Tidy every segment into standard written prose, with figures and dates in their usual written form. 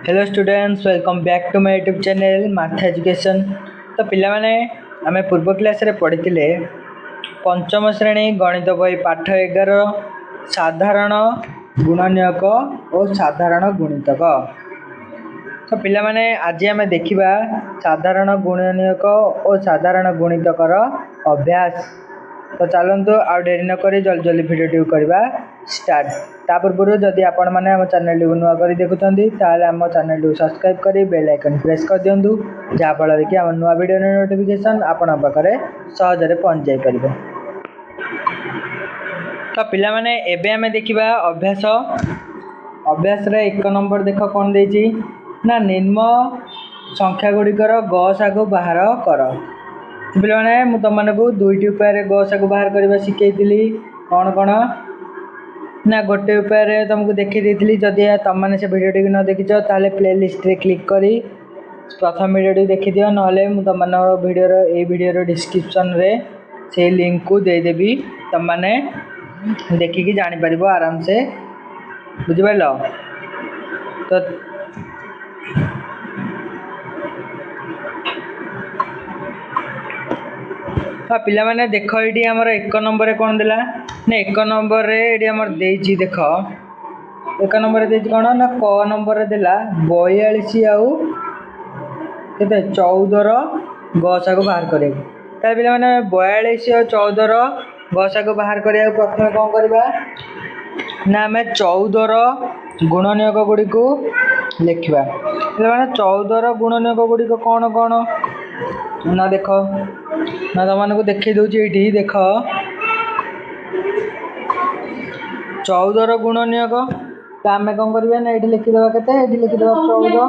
Hello students, welcome back to my YouTube channel math education. तो पिला माने आमे पूर्व क्लास रे पढ़िथिले पंचम श्रेणी गणित बही पाठ 11 साधारण गुणनीयक और साधारण गुणितक। तो पिला माने आज आमे देखिबा साधारण गुणनीयक और साधारण गुणितकर अभ्यास। तो चलतु आउ डेरी न करी जल्दी जल्दी भिडियो करवा स्टार्ट। ता पूर्व जदि आपण मैंने आम चैनल को नुआ कर देखुं ताल आम चैनल को सब्सक्राइब कर बेल आइकन प्रेस कर दिंतु, जहाँफल कि आम नुआ वीडियो नोटिफिकेशन आपण पाखे सहजरे पहुँच जापर। तो पिला माने एबे आमे देखिबा अभ्यास। अभ्यास रे 1 नंबर देख कौन देछि ना निम्न संख्या गुड़िकर गसा को बाहर कर। पिला माने मु तुम मानकु दुईटी उपाय गसा को बाहर करबा शिखैतिली। कौन कौन ना गोटे उपाय तुमको देखी देती। जदि तुम मैंने से भिडियो न देखीच ताले प्लेलिस्ट रे क्लिक करी प्रथम भिडियो देखी दियो, नहले मु तुम भिडियो डिस्क्रिप्शन रे से लिंक को देदेवी। तुम मैंने देखिकी जानी पारिबो आराम से, बुझिपाल। तो हाँ पिला माने देख ये आमर 1 नंबर कौन देला ना 1 नंबर ये आमर देछि। देख 1 नंबर देछि कौन ना क नंबर देला 42 आउ केते 14 गसा को बाहर करे। ताले पिला माने 42 और 14 गसा को बाहर करिया प्रथम कौन करबा ना हमें 14 गुणनीयक गुडी को लिखिबा। पिला माने 14 गुणनीयक गुडी को कौन कौन ना देख ना तुम को देखी दूची ये देख 14 गुणनीयक। तो आम कौन करवा ना ये लिखिदेवा के लिखिदेवा 14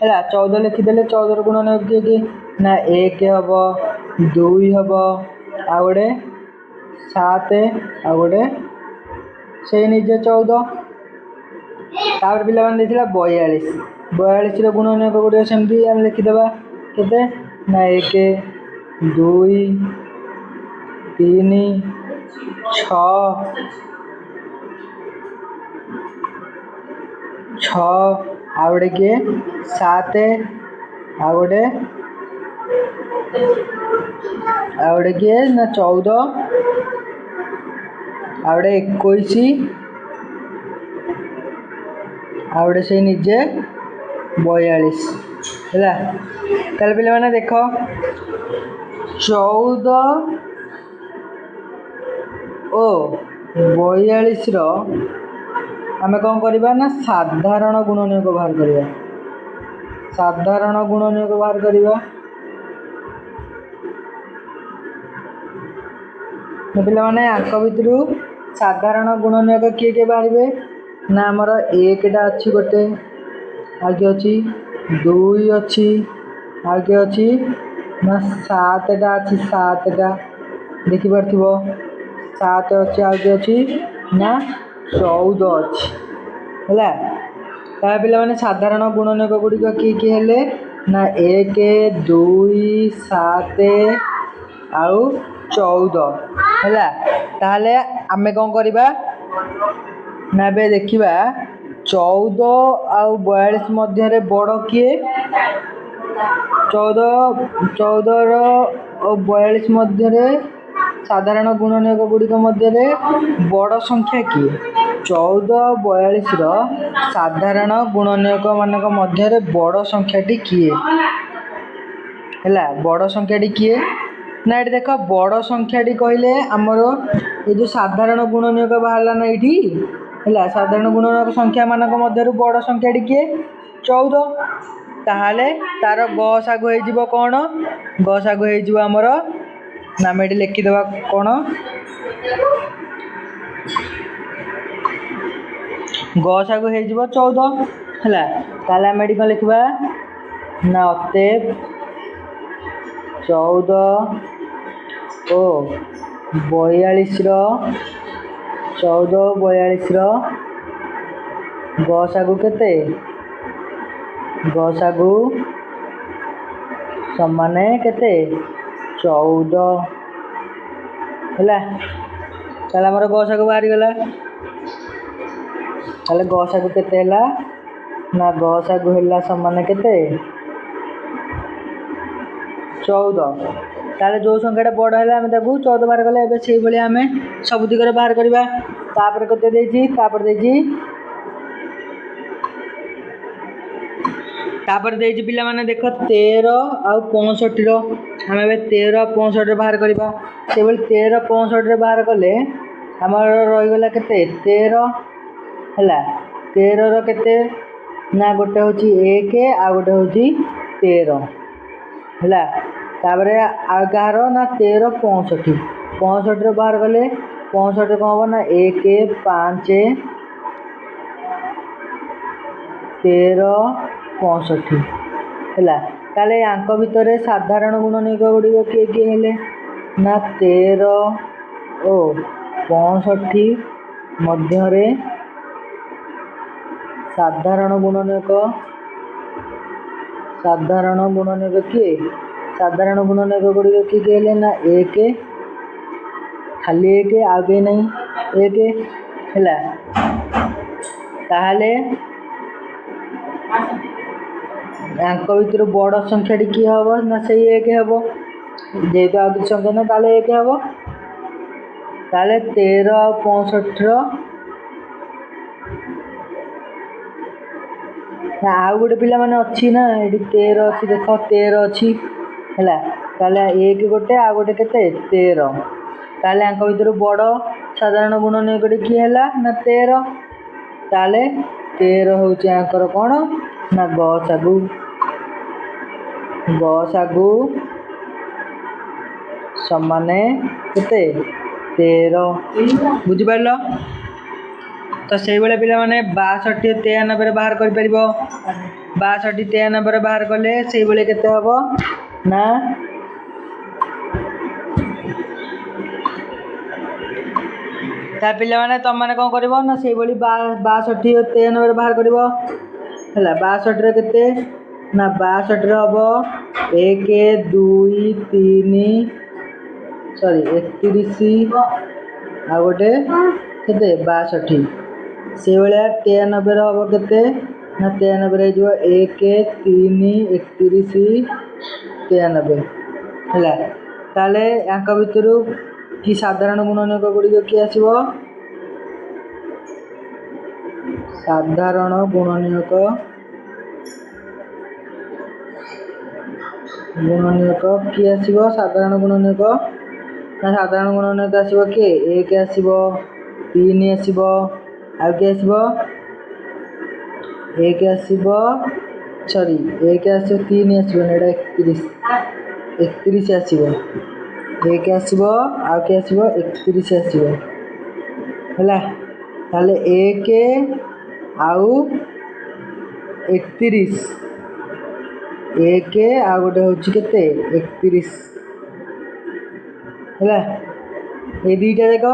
है। 14 लिखिदेले 14 गुणनीयक किए कि ना 1 हम 2 हम आ गए 7 आ गए से निजे 14। तापर पिला मैंने देखा 42 गुणनीयक गुड़िक सेमती आम लिखिदेवा के ना 1 2 3 6 आ गए किए 7 आ गए किए ना 14 आ गए 21 आ गए से निजे 42 है। ताले पिला माने देख 14 ओ 42 आम कौन करवा ना साधारण गुणनीयक बाहर करवा। साधारण गुणनीयक बाहर करवा पिला माने आंक भितर साधारण गुणनीयक किए किए बाहर ना आमर 1 टा अच्छी गोटे आगे अच्छी 2 अच्छी आगे अच्छी ना 7 टा अच्छी 7 टा देखिपार 7 अच्छी आगे अच्छी ना 14 अच्छी है। ता पिला माने साधारण गुणनीयक गुड़िक किए किए हेले ना 1 2 7 आउ 14 है। ताहले आमे कौन करवा ना बे देखिबा 14 आउ 42 मध्य बड़ किए 14 और 42 मध्य साधारण गुणनीयक गुड़िक मध्य बड़ संख्या किए 14 42 साधारण गुणनीयक मानक मध्य बड़ संख्याटी किए है। बड़ संख्याटी किए ना ये देख बड़ संख्याटी कहले आमर ये जो साधारण गुणनीयक बाहर ना ये है। साधारण गुणनीयक संख्या मानक मध्य बड़ संख्याटी किए 14। ताहले तार गसागु हो कौन गसागु हो आमर नाम ये लिखिदेवा कौन गसागु हो 14 है। ताहले आम ये लिखा ना अतएव 14 ओ 42 गसागु केते गसागु समान केते 14 है। ताले हमर गसागु बाहरी गला। ताले गसागु केते हला ना गसागु है समान केते 14। ताले जो संख्याटा बड़ है आम 14 बाहर कले एबे से भाई आम सब दिगरे बाहर करवा तापर केते देछि तापर देछि पिला माने देख 13 आउ 65 रो आम ए 13 65 बाहर करवा से 13 65 बाहर कले आमर रहीगला केते 13 है 13 रो केते ना गोटे हूँ 1 आ गोटे हूँ 13 है तापर आगार ना 13 65 65 बाहर कले 65 कौन हम ना 1 5 13 65 है ताले यांक भितर साधारण गुणनिक गुड़िक किए किए हेले ना 13 ओ 65 मध्य साधारण गुणनिक किए साधारण गुणनिक गुड़िक किए किए हेले ना 1 खाली 1 आगे नहीं 1 है ताहले यांक भितर बड़ संख्या किए हम ना से 1 हम जेहेतु आगे संख्या ना ताले 1 हम ताले 13 आ 65 आउ गोटे पिला माने अच्छी ना ये 13 अच्छी देख 13 अच्छी है ताले 1 गोटे आ गोटे केते 13 ताले यांक भितर बड़ साधारण गुणनिक किए है ना 13 ताले 13 हूँ यांकर कौन ना गसागु समाने केते 13 बुझिपार तो से भाई पिला माने 62 93 बाहर कर परिबो 62 93 बाहर कले से भाई केते हबो ना ता पिला माने तुम माने कोन करबो ना से भाई 62 93 बाहर करबो हला 62 रे केते ना 62 रे हबो 1 2 3 सॉरी 31 आ गोटे केते 62 से भाया 93 रे हबो केते ना 93 रे जो 1 3 31 93 हला ताले यांक भितरु कि साधारण गुणनिक गुड़िक किए आसो साधारण गुणनिक किए आसो साधारण गुणनिक ना साधारण गुणनिक आसो किए 1 आसो 3 आसो आउ किए आसो 1 आसो सॉरी 1 आसो 3 आसो ना 31 आसो 1 आसो आउ किए आसो 31 आसो है ताले 1 आउ 31 1 आ गोटे हूँ केते 31 है ये दुईटा देख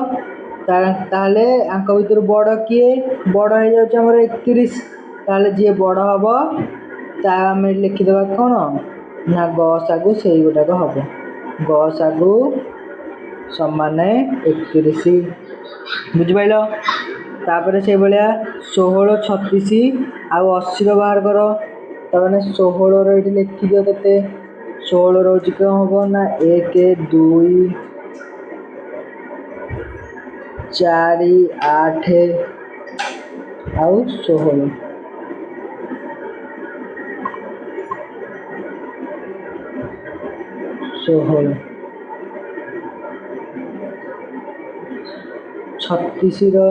ताले आंक भितर बड़ किए बड़ हो जामर 31 ताले जी बड़ हम आम लिखिदेवा कौन ना गसागु से गुटाक हम गसागु समान 31 बुझिपाल तापर से भाया 16 36 आउ 80 बाहर कर तमें 16 रे लिखि दियो केते 16 रोज क्यों हम ना 1 2 4 8 आउ 16 36 रो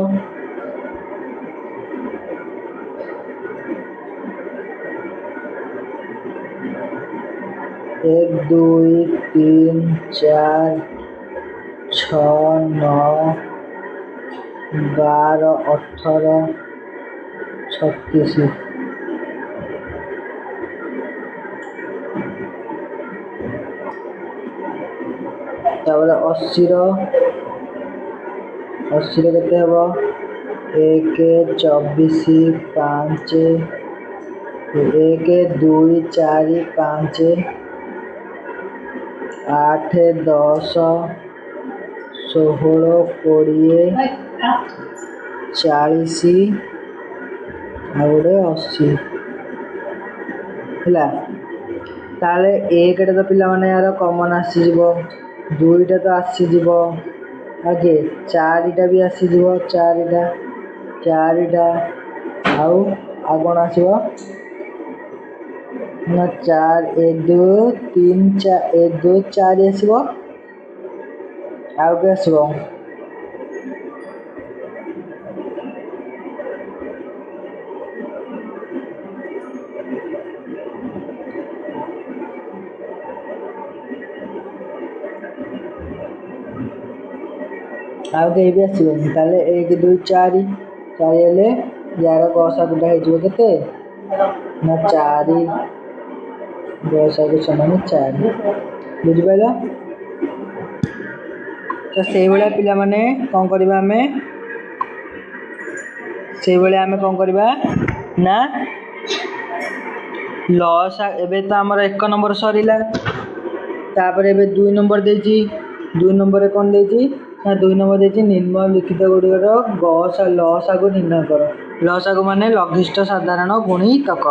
1 2 3 4 6 9 12 18 36 तापर 80 रो केते हम 1 24 5 1 2 4 5 8 10 16 20 40 आ 80 ହେଲା। ତାହେଲେ ଏକଟା ତ ପିଲାମାନେ यार कॉमन ଆସିଯିବ, ଦୁଇଟା ତ ଆସିଯିବ, ଆଗେ ଚାରିଟା ବି ଆସିଯିବ, ଚାରିଟା ଆଉ କ'ଣ ଆସିବ ନା 4 1 2 3 4 1 2 4 ଆସିବ। ଆଉ କିଏ ଆସିବ ଆଉ କେହି ବି ଆସିବେନି। ତାହେଲେ 1 2 4 ହେଲେ ୟାର ଗସାଗୁଟା ହେଇଯିବ କେତେ ନା 4 ଗସାଗୁ ସମାନ 4। ବୁଝିପାରିଲ? ତ ସେଇଭଳିଆ ପିଲାମାନେ କ'ଣ କରିବା, ଆମେ କ'ଣ କରିବା ନା ଲସା ଏବେ ତ ଆମର 1 ନମ୍ବର ସରିଲା, ତାପରେ ଏବେ 2 ନମ୍ବର ଦେଇଛି। 2 ନମ୍ବରରେ କ'ଣ ଦେଇଛି ନା 2 ନମ୍ବର ଦେଇଛି ନିମ୍ନଲିଖିତ ଗୁଡ଼ିକର ଲସାଗୁ ନିର୍ଣ୍ଣୟ କର। ଲସାଗୁ ମାନେ ଲଘିଷ୍ଠ ସାଧାରଣ ଗୁଣିତକ।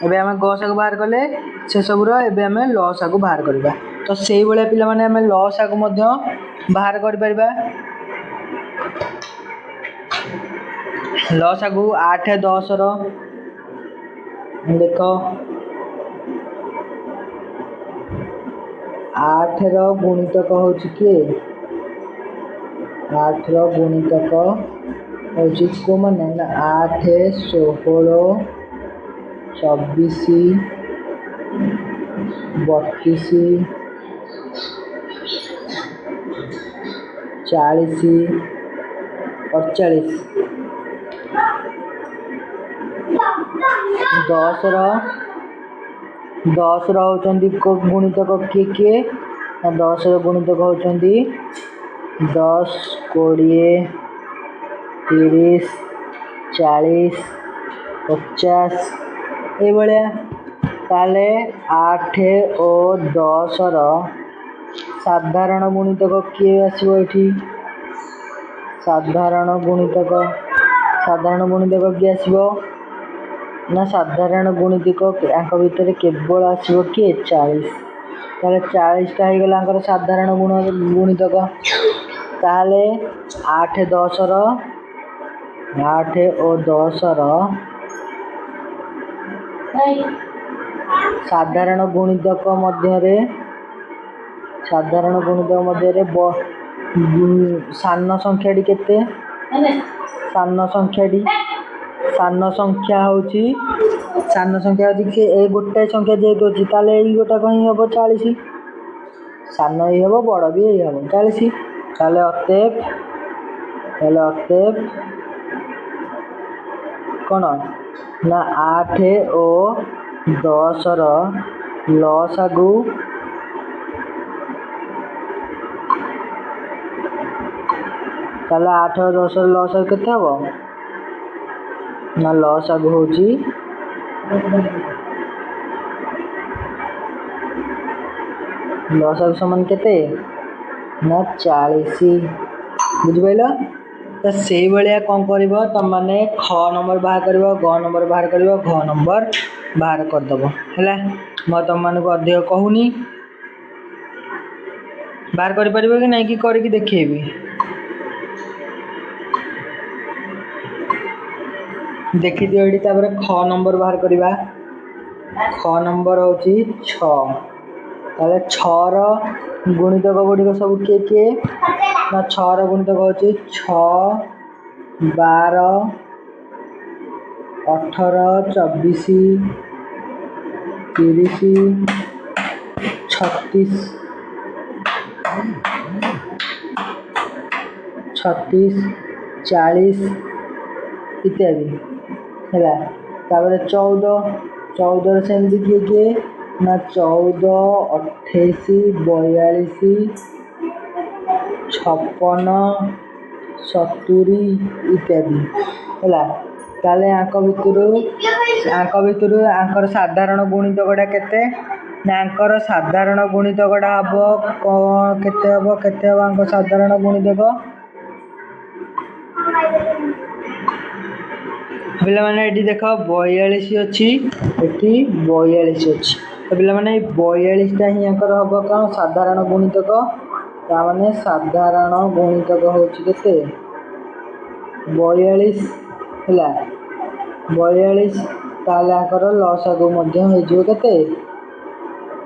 ଏବେ ଆମେ ଗସାଗୁ ବାହାର କଲେ, ସେସବୁର ଏବେ ଆମେ ଲସାଗୁ ବାହାର କରିବା। ତ ସେଇଭଳିଆ ପିଲାମାନେ ଆମେ ଲସାଗୁ ମଧ୍ୟ ବାହାର କରିପାରିବା। ଲସାଗୁ 8 10ର ଦେଖ, 8ର ଗୁଣିତକ ହେଉଛି କିଏ? 8ର ଗୁଣିତକ ହେଉଛି କୋଉମାନେ ନା 8 16 24 32 40 48। 10ର ହେଉଛନ୍ତି ଗୁଣିତକ କିଏ ନା 10ର ଗୁଣିତକ ହେଉଛନ୍ତି 10 20 30 40 50 ଏଇଭଳିଆ। ତାହେଲେ 8 ଓ 10ର ସାଧାରଣ ଗୁଣିତକ କିଏ ଆସିବ ଏଠି? ସାଧାରଣ ଗୁଣିତକ କିଏ ଆସିବ ନା ସାଧାରଣ ଗୁଣିତକ ୟାଙ୍କ ଭିତରେ କେବଳ ଆସିବ କିଏ? 40। ତାହେଲେ 40ଟା ହେଇଗଲା ଆଙ୍କର ସାଧାରଣ ଗୁଣିତକ। ତାହେଲେ 8 ଓ 10ର ସାଧାରଣ ଗୁଣିତକ ମଧ୍ୟରେ ସାନ ସଂଖ୍ୟାଟି କେତେ? ସାନ ସଂଖ୍ୟା ହେଉଛି କି ଏଇ ଗୋଟାଏ ସଂଖ୍ୟା ଯେହେତୁ ଅଛି, ତାହେଲେ ଏଇ ଗୋଟାକ ହିଁ ହେବ 40। ସାନ ଏଇ ହେବ, ବଡ଼ ବି ଏଇ ହେବ 40। ତାହେଲେ ଅତଏବ କ'ଣ ନା 8 ଓ 10ର ଲସାଗୁ ତାହେଲେ 8 ଓ 10ର ଲସାଗୁ କେତେ ହେବ ନା ଲସାଗୁ ହେଉଛି ଲସାଗୁ ସମାନ କେତେ ନା 40। ବୁଝିପାରିଲ? ତ ସେଇଭଳିଆ କ'ଣ କରିବ ତୁମମାନେ ଖ ନମ୍ବର ବାହାର କରିବ, ଗ ନମ୍ବର ବାହାର କରିବ, ଘ ନମ୍ବର ବାହାର କରିଦେବ। ହେଲା, ମୁଁ ତୁମମାନଙ୍କୁ ଅଧିକ କହୁନି, ବାହାର କରିପାରିବ କି ନାହିଁ କି କରିକି ଦେଖେଇବି? ଦେଖିଦିଅ ଏଠି। ତାପରେ ଖ ନମ୍ବର ବାହାର କରିବା। ଖ ନମ୍ବର ହେଉଛି 6। ତାହେଲେ 6ର ଗୁଣିତକ ଗୁଡ଼ିକ ସବୁ କିଏ ନା 6ର ଗୁଣିତକ ହେଉଛି 6 12 18 24 30 36 40 ଇତ୍ୟାଦି। ହେଲା, ତାପରେ 14ର ସେମିତି କିଏ ନା 14 28 42 56 70 ଇତ୍ୟାଦି। ହେଲା, ତାହେଲେ ଆଙ୍କ ଭିତରୁ ଆଙ୍କର ସାଧାରଣ ଗୁଣିତକଟା କେତେ ନା ଆଙ୍କର ସାଧାରଣ ଗୁଣିତକଟା ହେବ କେତେ ହେବ ଆଙ୍କ ସାଧାରଣ ଗୁଣିତକ ପିଲାମାନେ ଏଠି ଦେଖ 42 ଅଛି, ଏଠି 42 ଅଛି। ତ ପିଲାମାନେ ଏଇ 42ଟା ହିଁ ଆଙ୍କର ହବ କ'ଣ ସାଧାରଣ ଗୁଣିତକ। ତାମାନେ ସାଧାରଣ ଗୁଣିତକ ହେଉଛି କେତେ 42 ହେଲା 42। ତାହେଲେ ଆଙ୍କର ଲସାଗୁ ମଧ୍ୟ ହେଇଯିବ କେତେ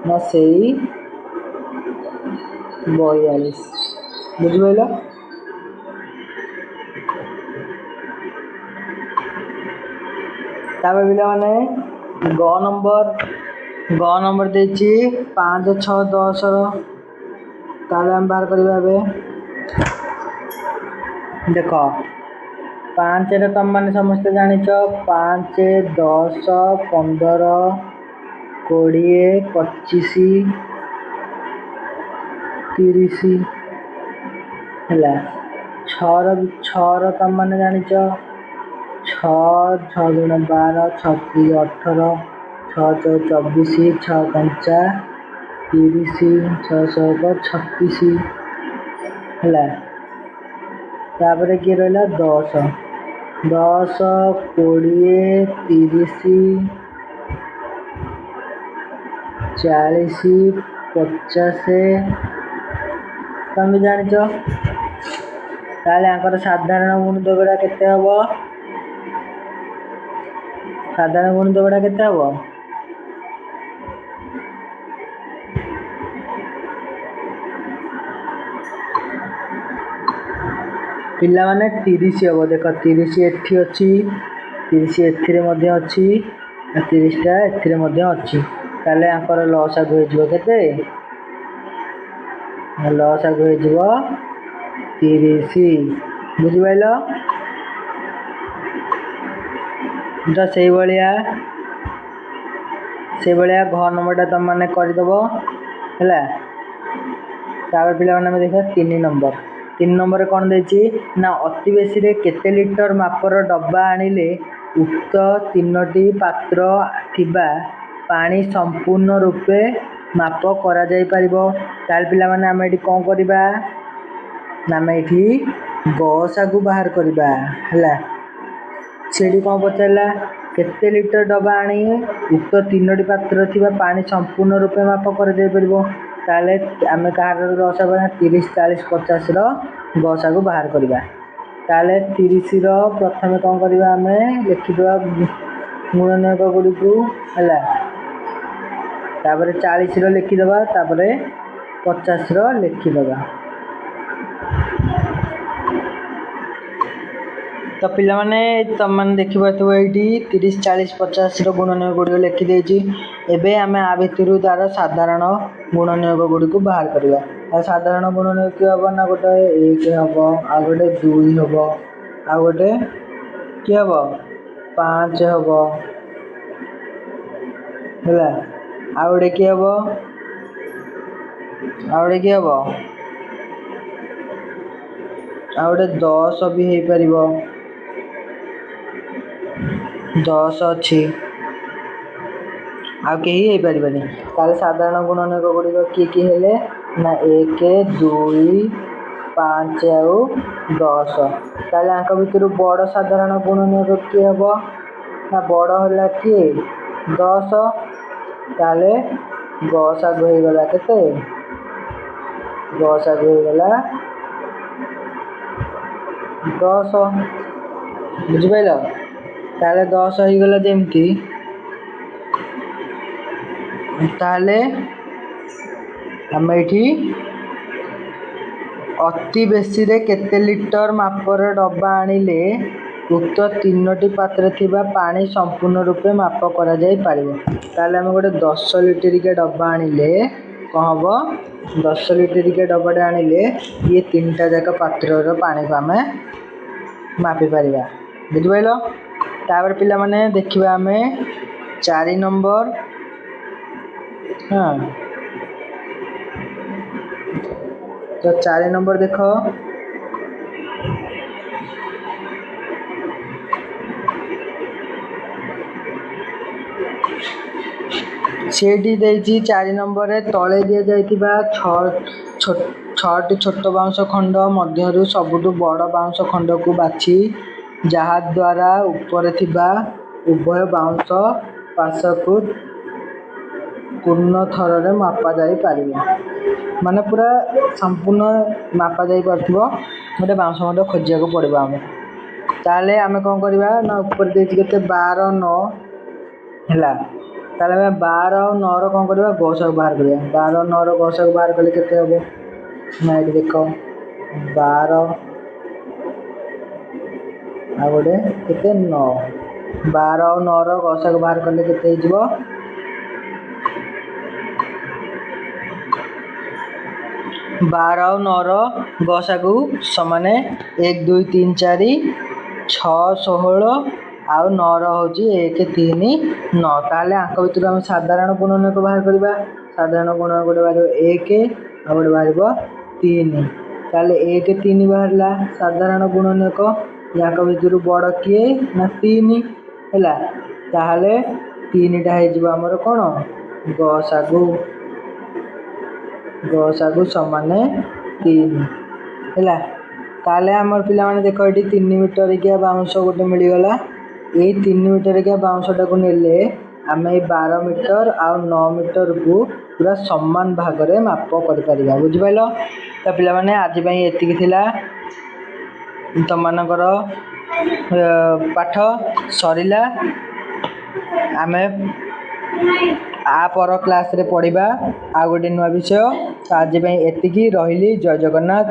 ନା ସେଇ 42। ବୁଝିପାରିଲ। ତାପରେ ପିଲାମାନେ ଗ ନମ୍ବର ଦେଇଛି 5, 6, 10ର। ତାହେଲେ ଆମେ ବାହାର କରିବା ଏବେ। ଦେଖ 5ରେ ତମମାନେ ସମସ୍ତେ ଜାଣିଛ 5, 10, 15, 20, 25, 30 ହେଲା। 6ର ତମମାନେ ଜାଣିଛ 6, 6 ଗୁଣ 12, 6 18, 6 4 24, 6 5 30, 6 7 36 ହେଲା। ତାପରେ କିଏ ରହିଲା 10, 10, 20, 30, 40, 50 ତମେ ଜାଣିଛ। ତାହେଲେ ଆଙ୍କର ସାଧାରଣ ଗୁଣିତକଟା କେତେ ହବ? ସାଧାରଣ ଗୁଣିତକଟା କେତେ ହବ? ପିଲାମାନେ 30 ହବ। ଦେଖ 30 ଏଠି ଅଛି, 30 ଏଥିରେ ମଧ୍ୟ ଅଛି, 30ଟା ଏଥିରେ ମଧ୍ୟ ଅଛି। ତାହେଲେ ଆଙ୍କର ଲସାଗୁ ହେଇଯିବ କେତେ? ଲସାଗୁ ହେଇଯିବ 30। ବୁଝିପାରିଲ। ତ ସେଇଭଳିଆ ଘ ନମ୍ବରଟା ତମମାନେ କରିଦେବ ହେଲା। ତାପରେ ପିଲାମାନେ ଆମେ ଦେଖିବା 3 ନମ୍ବର। 3 ନମ୍ବରରେ କ'ଣ ଦେଇଛି ନା ଅତି ବେଶୀରେ କେତେ ଲିଟର ମାପର ଡବା ଆଣିଲେ ଉକ୍ତ 3ଟି ପାତ୍ର ଥିବା ପାଣି ସମ୍ପୂର୍ଣ୍ଣ ରୂପେ ମାପ କରାଯାଇପାରିବ। ତାହେଲେ ପିଲାମାନେ ଆମେ ଏଠି କ'ଣ କରିବା ନା ଆମେ ଏଠି ଗସାଗୁ ବାହାର କରିବା ହେଲା। ସେଠି କ'ଣ ପଚାରିଲା କେତେ ଲିଟର ଡବା ଆଣି ଉକ୍ତ 3ଟି ପାତ୍ର ଥିବା ପାଣି ସମ୍ପୂର୍ଣ୍ଣ ରୂପେ ମାପ କରାଯାଇପାରିବ। ତାହେଲେ ଆମେ କାହାର ଗସାଗୁ 30, 40, 50ର ଗସାଗୁ ବାହାର କରିବା। ତାହେଲେ 30ର ପ୍ରଥମେ କ'ଣ କରିବା ଆମେ ଲେଖିଦେବା ଗୁଣନୀୟକ ଗୁଡ଼ିକୁ ହେଲା। ତାପରେ 40ର ଲେଖିଦେବା, ତାପରେ 50ର ଲେଖିଦେବା। ତ ପିଲାମାନେ ତମମାନେ ଦେଖିପାରୁଥିବ ଏଇଠି 30, 40, 50ର ଗୁଣନୀୟକ ଗୁଡ଼ିକ ଲେଖିଦେଇଛି। ଏବେ ଆମେ ଆ ଭିତରୁ ତା'ର ସାଧାରଣ ଗୁଣନୀୟକ ଗୁଡ଼ିକୁ ବାହାର କରିବା। ଆଉ ସାଧାରଣ ଗୁଣନୀୟକ କିଏ ହେବ ନା ଗୋଟେ 1 ହେବ, ଆଉ ଗୋଟେ 2 ହେବ, ଆଉ ଗୋଟେ କିଏ ହେବ 5 ହେବ ହେଲା। ଆଉ ଗୋଟେ କିଏ ହେବ ଆଉ ଗୋଟେ 10 ବି ହେଇପାରିବ, 10 ଅଛି, ଆଉ କେହି ହେଇପାରିବନି। ତାହେଲେ ସାଧାରଣ ଗୁଣନୀୟକ ଗୁଡ଼ିକ କିଏ ହେଲେ ନା 1, 2, 5 ଆଉ 10। ତାହେଲେ ଆଙ୍କ ଭିତରୁ ବଡ଼ ସାଧାରଣ ଗୁଣନୀୟକ କିଏ ହେବ ନା ବଡ଼ ହେଲା କିଏ 10। ତାହେଲେ ଗସାଗୁ ହେଇଗଲା କେତେ? ଗସାଗୁ ହେଇଗଲା 10। ବୁଝିପାରିଲ। ତାହେଲେ 10 ହେଇଗଲା ଯେମିତି, ତାହେଲେ ଆମେ ଏଠି ଅତି ବେଶୀରେ କେତେ ଲିଟର ମାପର ଡବା ଆଣିଲେ ଉକ୍ତ 3ଟି ପାତ୍ରରେ ଥିବା ପାଣି ସମ୍ପୂର୍ଣ୍ଣ ରୂପେ ମାପ କରାଯାଇପାରିବ। ତାହେଲେ ଆମେ ଗୋଟେ 10 ଲିଟରିକା ଡବା ଆଣିଲେ କ'ଣ ହେବ? 10 ଲିଟରିକା ଡବାଟେ ଆଣିଲେ ଇଏ 3ଟା ଯାକ ପାତ୍ରର ପାଣିକୁ ଆମେ ମାପିପାରିବା। ବୁଝିପାରିଲ। ତାପରେ ପିଲାମାନେ ଦେଖିବା ଆମେ 4 ନମ୍ବର। ହଁ, ତ 4 ନମ୍ବର ଦେଖ ସେଠି ଦେଇଛି 4 ନମ୍ବରରେ ତଳେ ଦିଆଯାଇଥିବା 6ଟି ଛୋଟ ବାଉଁଶ ଖଣ୍ଡ ମଧ୍ୟରୁ ସବୁଠୁ ବଡ଼ ବାଉଁଶ ଖଣ୍ଡକୁ ବାଛି ଯାହାଦ୍ୱାରା ଉପରେ ଥିବା ଉଭୟ ବାଉଁଶ ପାର୍ଶ୍ୱକୁ ପୂର୍ଣ୍ଣ ଥରରେ ମାପା ଯାଇପାରିବ। ମାନେ ପୁରା ସମ୍ପୂର୍ଣ୍ଣ ମାପା ଯାଇପାରୁଥିବ ଗୋଟେ ବାଉଁଶ ମଧ୍ୟ ଖୋଜିବାକୁ ପଡ଼ିବ ଆମକୁ। ତାହେଲେ ଆମେ କ'ଣ କରିବା ନା ଉପରେ ଦେଇଛି କେତେ 12 9 ହେଲା। ତାହେଲେ ଆମେ 12 ଆଉ 9ର କ'ଣ କରିବା ଗସାକୁ ବାହାର କରିବା। 12 ଆଉ 9ର ଗସାକୁ ବାହାର କଲେ କେତେ ହେବ ନା ଏଠି ଦେଖ 12 ଆଉ ଗୋଟେ କେତେ 9। 12 ଆଉ 9ର ଗସାକୁ ବାହାର କଲେ କେତେ ହେଇଯିବ 12 ଆଉ 9ର ଗସାକୁ ସମାନେ 1 2 3 4 6 16 ଆଉ 9ର ହେଉଛି 1 3 9। ତାହେଲେ ଆଙ୍କ ଭିତରୁ ଆମେ ସାଧାରଣ ଗୁଣନକୁ ବାହାର କରିବା। ସାଧାରଣ ଗୁଣନ ଗୋଟେ ବାହାରିବ 1 ଆଉ ଗୋଟେ ବାହାରିବ 3। ତାହେଲେ 1 3 ବାହାରିଲା ସାଧାରଣ ଗୁଣନକ। ୟାଙ୍କ ଭିତରୁ ବଡ଼ କିଏ ନା 3 ହେଲା। ତାହେଲେ 3ଟା ହେଇଯିବ ଆମର କ'ଣ ଗସାଗୁ ସମାନେ 3 ହେଲା। ତାହେଲେ ଆମର ପିଲାମାନେ ଦେଖ ଏଠି 3 ମିଟରିକିଆ ବାଉଁଶ ଗୋଟେ ମିଳିଗଲା। ଏଇ 3 ମିଟରିକିଆ ବାଉଁଶଟାକୁ ନେଲେ ଆମେ ଏଇ 12 ମିଟର ଆଉ 9 ମିଟରକୁ ପୁରା ସମାନ ଭାଗରେ ମାପ କରିପାରିବା। ବୁଝିପାରିଲ? ତ ପିଲାମାନେ ଆଜି ପାଇଁ ଏତିକି ଥିଲା ତମମାନଙ୍କର ପାଠ ସରିଲା। ଆମେ ପର କ୍ଲାସ୍ରେ ପଢ଼ିବା ଆଉ ଗୋଟେ ନୂଆ ବିଷୟ। ତ ଆଜି ପାଇଁ ଏତିକି। ରହିଲି। ଜୟ ଜଗନ୍ନାଥ।